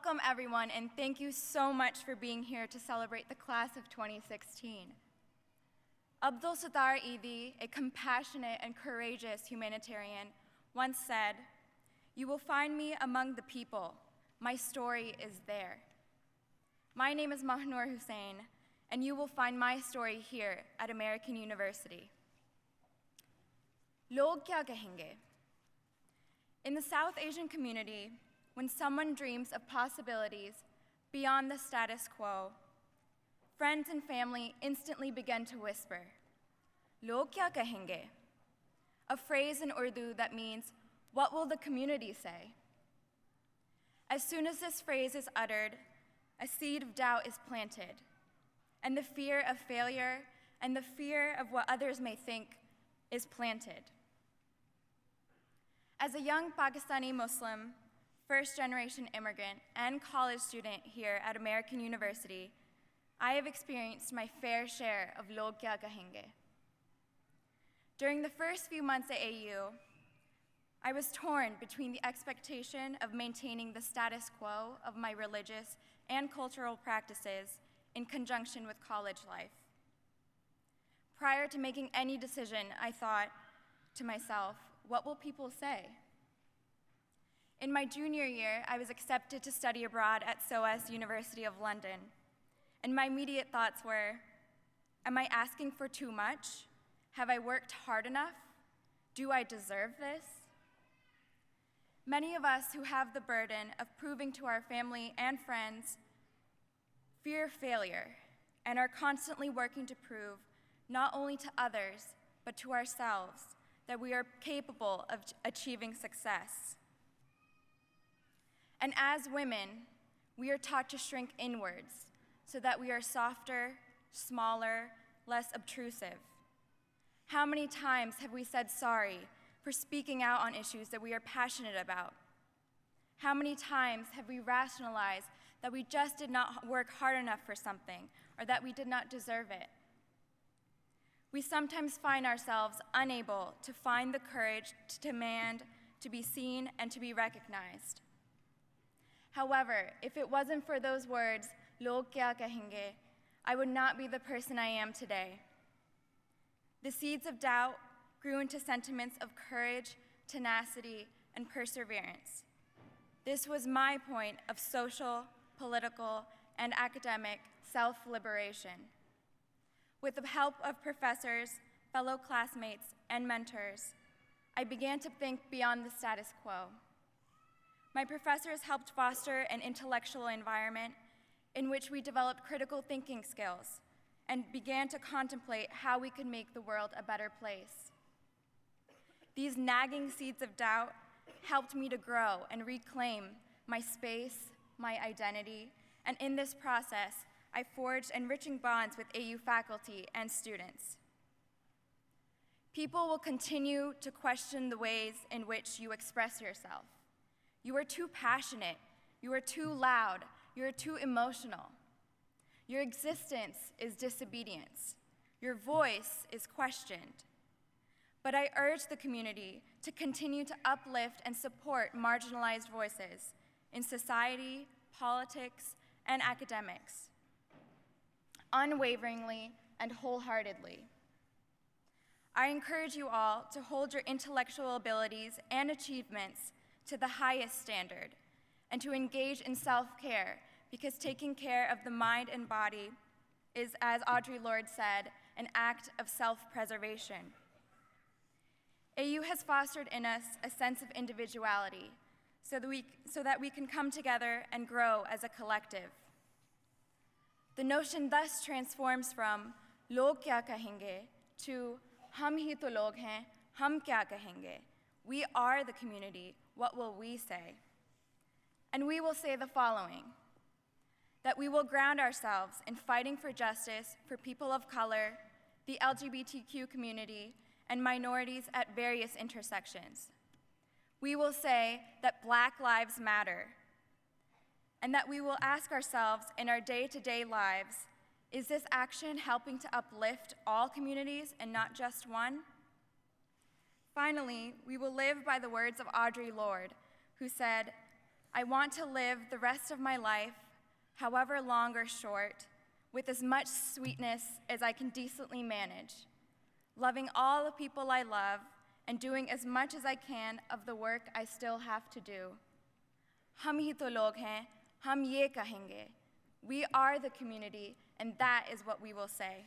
Welcome, everyone, and thank you so much for being here to celebrate the class of 2016. Abdul Sattar Eidi, a compassionate and courageous humanitarian, once said, "You will find me among the people. My story is there." My name is Mahnoor Hussain, and you will find my story here at American University. Log kya kahenge? In the South Asian community, when someone dreams of possibilities beyond the status quo, friends and family instantly begin to whisper, "Log kya kahenge?" A phrase in Urdu that means, "What will the community say?" As soon as this phrase is uttered, a seed of doubt is planted, and the fear of failure and the fear of what others may think is planted. As a young Pakistani Muslim, first-generation immigrant, and college student here at American University, I have experienced my fair share of log kya kahenge. During the first few months at AU, I was torn between the expectation of maintaining the status quo of my religious and cultural practices in conjunction with college life. Prior to making any decision, I thought to myself, what will people say? In my junior year, I was accepted to study abroad at SOAS University of London, and my immediate thoughts were, am I asking for too much? Have I worked hard enough? Do I deserve this? Many of us who have the burden of proving to our family and friends fear failure and are constantly working to prove, not only to others, but to ourselves, that we are capable of achieving success. And as women, we are taught to shrink inwards so that we are softer, smaller, less obtrusive. How many times have we said sorry for speaking out on issues that we are passionate about? How many times have we rationalized that we just did not work hard enough for something or that we did not deserve it? We sometimes find ourselves unable to find the courage to demand to be seen and to be recognized. However, if it wasn't for those words, "Log kya kahenge," I would not be the person I am today. The seeds of doubt grew into sentiments of courage, tenacity, and perseverance. This was my point of social, political, and academic self-liberation. With the help of professors, fellow classmates, and mentors, I began to think beyond the status quo. My professors helped foster an intellectual environment in which we developed critical thinking skills and began to contemplate how we could make the world a better place. These nagging seeds of doubt helped me to grow and reclaim my space, my identity, and in this process, I forged enriching bonds with AU faculty and students. People will continue to question the ways in which you express yourself. You are too passionate, you are too loud, you are too emotional. Your existence is disobedience. Your voice is questioned. But I urge the community to continue to uplift and support marginalized voices in society, politics, and academics, unwaveringly and wholeheartedly. I encourage you all to hold your intellectual abilities and achievements to the highest standard and to engage in self-care, because taking care of the mind and body is, as Audre Lorde said, an act of self-preservation. AU has fostered in us a sense of individuality so that we can come together and grow as a collective. The notion thus transforms from "log kya kahenge" to "hum hi to log hain, hum kya kahenge." We are the community, what will we say? And we will say the following: that we will ground ourselves in fighting for justice for people of color, the LGBTQ community, and minorities at various intersections. We will say that Black lives matter, and that we will ask ourselves in our day-to-day lives, is this action helping to uplift all communities and not just one? Finally, we will live by the words of Audre Lorde, who said, I want to live the rest of my life, however long or short, with as much sweetness as I can decently manage, loving all the people I love and doing as much as I can of the work I still have to do. Hum hi to log hain, hum ye kahenge. We are the community, and that is what we will say.